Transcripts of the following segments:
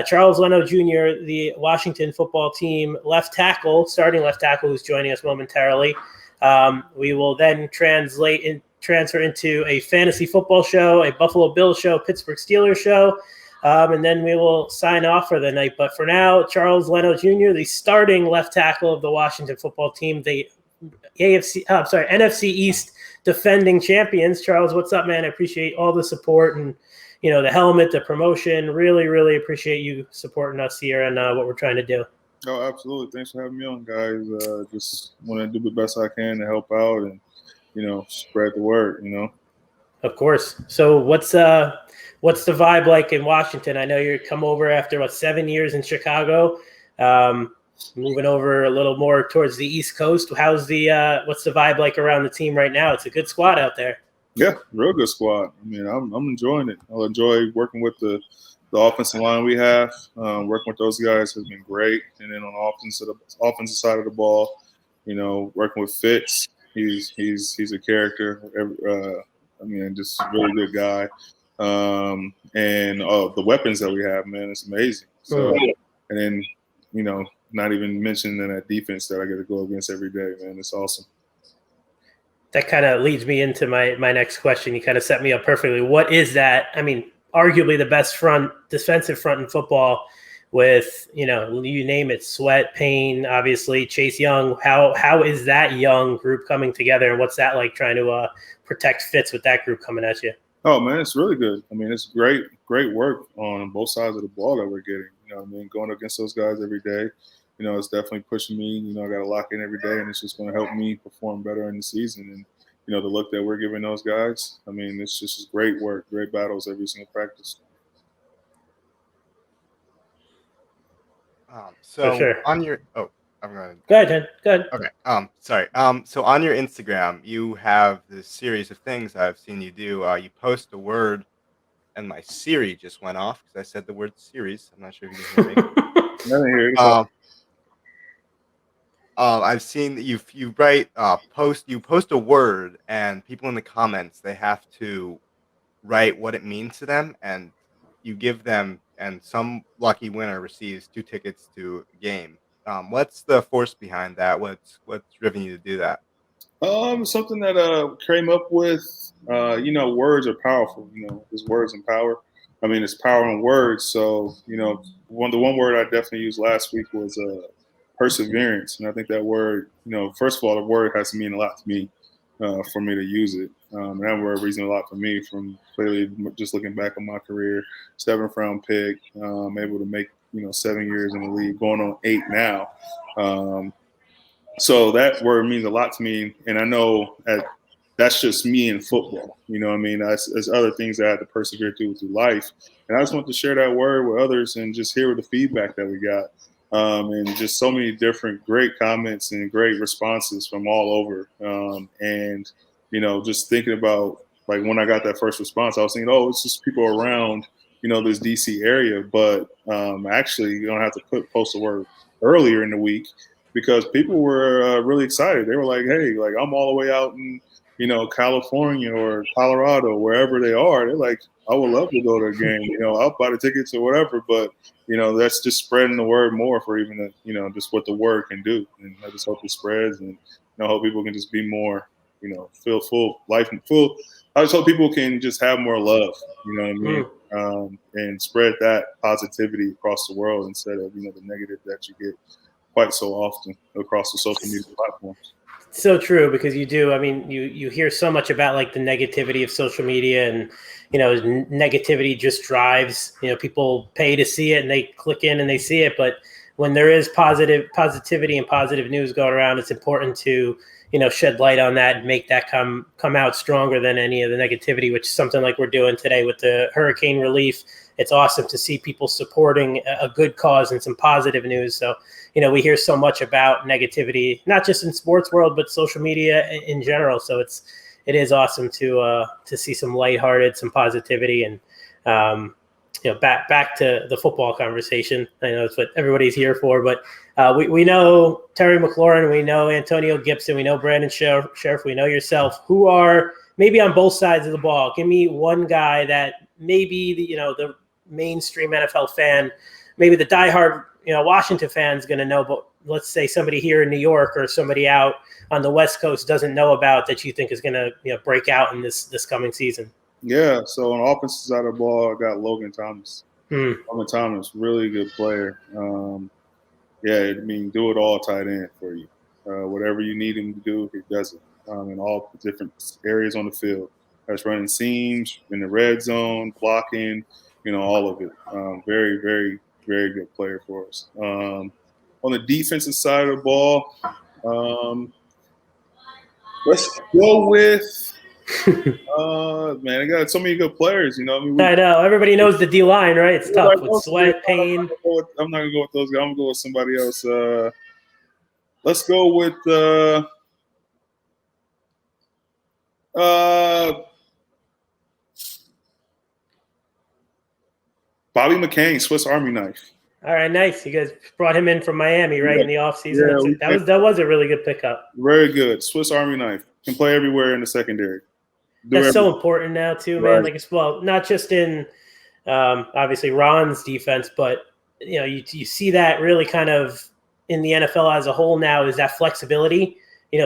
Charles Leno Jr., the Washington football team starting left tackle, who's joining us momentarily. We will then transfer into a fantasy football show, a Buffalo Bills show, Pittsburgh Steelers show, and then we will sign off for the night. But for now, Charles Leno Jr., the starting left tackle of the Washington football team, the NFC East defending champions. Charles, what's up, man? I appreciate all the support and the helmet, the promotion. Really, really appreciate you supporting us here and what we're trying to do. Oh, absolutely. Thanks for having me on, guys. Just want to do the best I can to help out and, spread the word, Of course. So what's the vibe like in Washington? I know you come over after, 7 years in Chicago, moving over a little more towards the East Coast. What's the vibe like around the team right now? It's a good squad out there. Yeah, real good squad. I mean, I'm enjoying it. I enjoy working with the offensive line we have. Working with those guys has been great. And then on the offensive side of the ball, working with Fitz, he's a character. Just a really good guy. And the weapons that we have, man, it's amazing. So, and then not even mentioning that defense that I get to go against every day, man, it's awesome. That kind of leads me into my next question. You kind of set me up perfectly. What is that? I mean, arguably the best defensive front in football with, you name it, Sweat, Payne, obviously, Chase Young. How is that young group coming together, and what's that like trying to protect Fitz with that group coming at you? Oh, man, it's really good. I mean, it's great work on both sides of the ball that we're getting. Going against those guys every day. It's definitely pushing me. I got to lock in every day, and it's just going to help me perform better in the season. And, the look that we're giving those guys, I mean, it's just great work, great battles every single practice. So sure. on your – I'm going to – Go ahead, Jen. Go ahead. Okay. Sorry. So on your Instagram, you have this series of things I've seen you do. You post a word, and my Siri just went off because I said the word series. I'm not sure if you can hear me. I didn't hear you. I've seen that you post a word, and people in the comments, they have to write what it means to them, and you give them, and some lucky winner receives 2 tickets to a game. What's the force behind that? What's driven you to do that? Something that came up with, words are powerful. There's words and power. I mean, it's power in words. So, the one word I definitely used last week was perseverance. And I think that word, first of all, the word has to mean a lot to me for me to use it. And that word reasoned a lot for me from clearly just looking back on my career, 7th round pick, able to make, 7 years in the league, going on 8 now. So that word means a lot to me. And I know that's just me in football. There's other things that I had to persevere through life. And I just want to share that word with others and just hear the feedback that we got. And just so many different great comments and great responses from all over. And just thinking about, like, when I got that first response, I was thinking, it's just people around, this DC area. But actually, you don't have to post a word earlier in the week because people were really excited. They were like, hey, like, I'm all the way out in, California or Colorado, wherever they are. They're like, I would love to go to a game. I'll buy the tickets or whatever. But, that's just spreading the word more for even, just what the word can do. And I just hope it spreads and I hope people can just be more, feel full life and full. I just hope people can just have more love, and spread that positivity across the world instead of, the negative that you get quite so often across the social media platforms. So true, because you do. I mean, you hear so much about like the negativity of social media, and negativity just drives. People pay to see it, and they click in and they see it. But when there is positivity and positive news going around, it's important to shed light on that and make that come out stronger than any of the negativity. Which is something like we're doing today with the hurricane relief. It's awesome to see people supporting a good cause and some positive news. So, we hear so much about negativity, not just in sports world, but social media in general. So it is awesome to see some lighthearted, some positivity, and back to the football conversation. I know that's what everybody's here for, but we know Terry McLaurin, we know Antonio Gibson, we know Brandon Sheriff, we know yourself. Who are maybe on both sides of the ball? Give me one guy that maybe the mainstream NFL fan, maybe the diehard, Washington fan is going to know, but let's say somebody here in New York or somebody out on the West Coast doesn't know about that you think is going to break out in this coming season? Yeah, so on the offensive side of the ball, I got Logan Thomas. Logan Thomas, really good player. Do it all tight end for you. Whatever you need him to do, he does it in all different areas on the field. That's running seams, in the red zone, blocking, all of it. Very, very, very good player for us. On the defensive side of the ball, let's go with man, I got so many good players. I know everybody knows the D line, right? It's tough with Sweat, Payne. I'm not gonna go with those guys. I'm gonna go with somebody else. Let's go with Bobby McCain, Swiss Army knife. All right, nice. You guys brought him in from Miami, right, in the offseason. Yeah, that was a really good pickup. Very good. Swiss Army knife. Can play everywhere in the secondary. That's so important now too, man. Right. Like, not just in obviously Ron's defense, but you see that really kind of in the NFL as a whole now is that flexibility.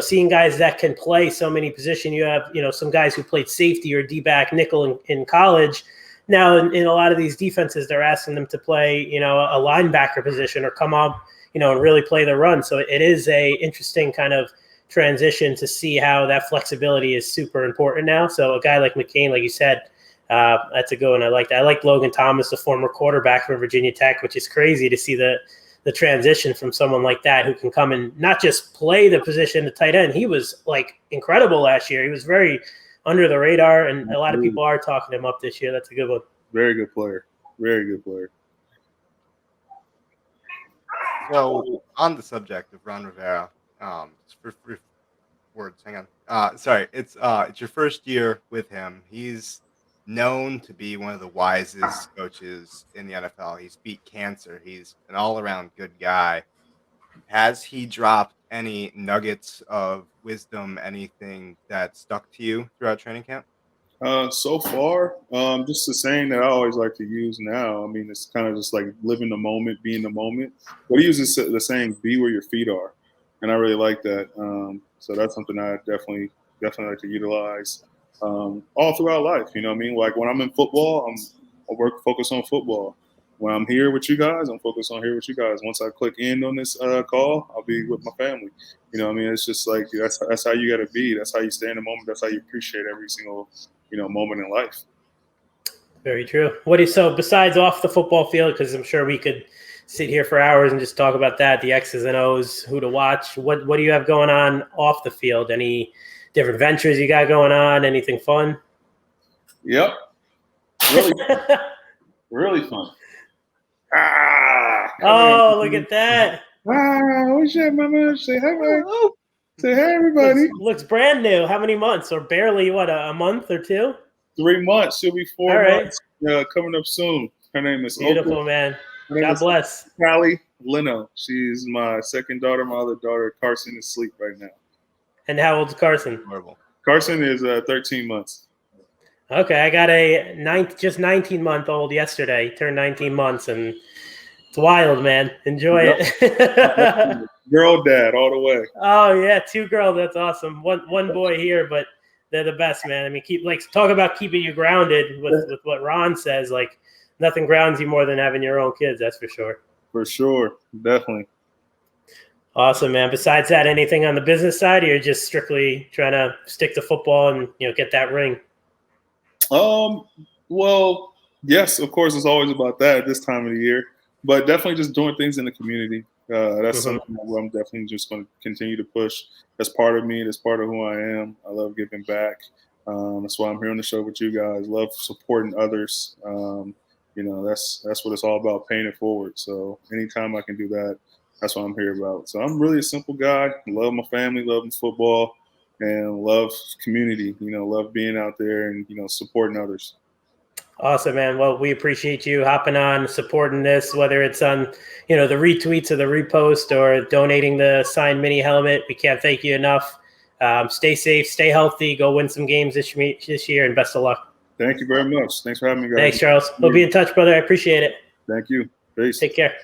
Seeing guys that can play so many positions. You have some guys who played safety or D-back nickel in college. Now in a lot of these defenses, they're asking them to play a linebacker position or come up and really play the run. So it is a interesting kind of transition to see how that flexibility is super important now. So a guy like McCain, like you said, that's a good one. I like that. I like Logan Thomas, the former quarterback for Virginia Tech, which is crazy to see the transition from someone like that who can come and not just play the position, the tight end. He was like incredible last year. He was very under the radar, and a lot of people are talking him up this year. That's a good one. Very good player. Very good player. So on the subject of Ron Rivera, hang on. Sorry, it's your first year with him. He's known to be one of the wisest coaches in the NFL. He's beat cancer. He's an all-around good guy. Has he dropped any nuggets of wisdom, anything that stuck to you throughout training camp? So far, just the saying that I always like to use now. I mean, it's kind of just like living the moment, being the moment. But he uses the saying, be where your feet are. And I really like that. So that's something I definitely like to utilize all throughout life. You know what I mean? Like when I'm in football, I focus on football. When I'm here with you guys, I'm focused on here with you guys. Once I click in on this call, I'll be with my family. You know what I mean? It's just like that's how you got to be. That's how you stay in the moment. That's how you appreciate every single moment in life. Very true. So besides off the football field, because I'm sure we could sit here for hours and just talk about that, the X's and O's, who to watch. What do you have going on off the field? Any different ventures you got going on? Anything fun? Yep. Really, really fun. Look at that. What's up, mama? Say hi, man. Say hi, everybody. Looks brand new. How many months? Or barely, a month or two? 3 months. She'll be 4 months. Coming up soon. Her name is beautiful, Oprah. Man. God bless. Callie Leno. She's my second daughter. My other daughter, Carson, is asleep right now. And how old's Carson? Carson is 13 months. Okay, I got a 19-month-old yesterday. He turned 19 months, and it's wild, man. Enjoy it. Girl dad all the way. Oh yeah, 2 girls. That's awesome. One boy here, but they're the best, man. I mean, talk about keeping you grounded with what Ron says. Like nothing grounds you more than having your own kids. That's for sure. For sure, definitely. Awesome, man. Besides that, anything on the business side, or you're just strictly trying to stick to football and get that ring? Well, yes, of course, it's always about that at this time of the year, but definitely just doing things in the community. That's something that I'm definitely just going to continue to push. That's part of me. That's part of who I am. I love giving back. That's why I'm here on the show with you guys. Love supporting others. That's what it's all about, paying it forward. So anytime I can do that, that's what I'm here about. So I'm really a simple guy. Love my family, love football, and love community. Love being out there and supporting others. Awesome, man. Well, we appreciate you hopping on, supporting this, whether it's on, the retweets or the repost or donating the signed mini helmet. We can't thank you enough. Stay safe, stay healthy, go win some games this year, and best of luck. Thank you very much. Thanks for having me, guys. Thanks, Charles. We'll be in touch, brother. I appreciate it. Thank you. Peace. Take care.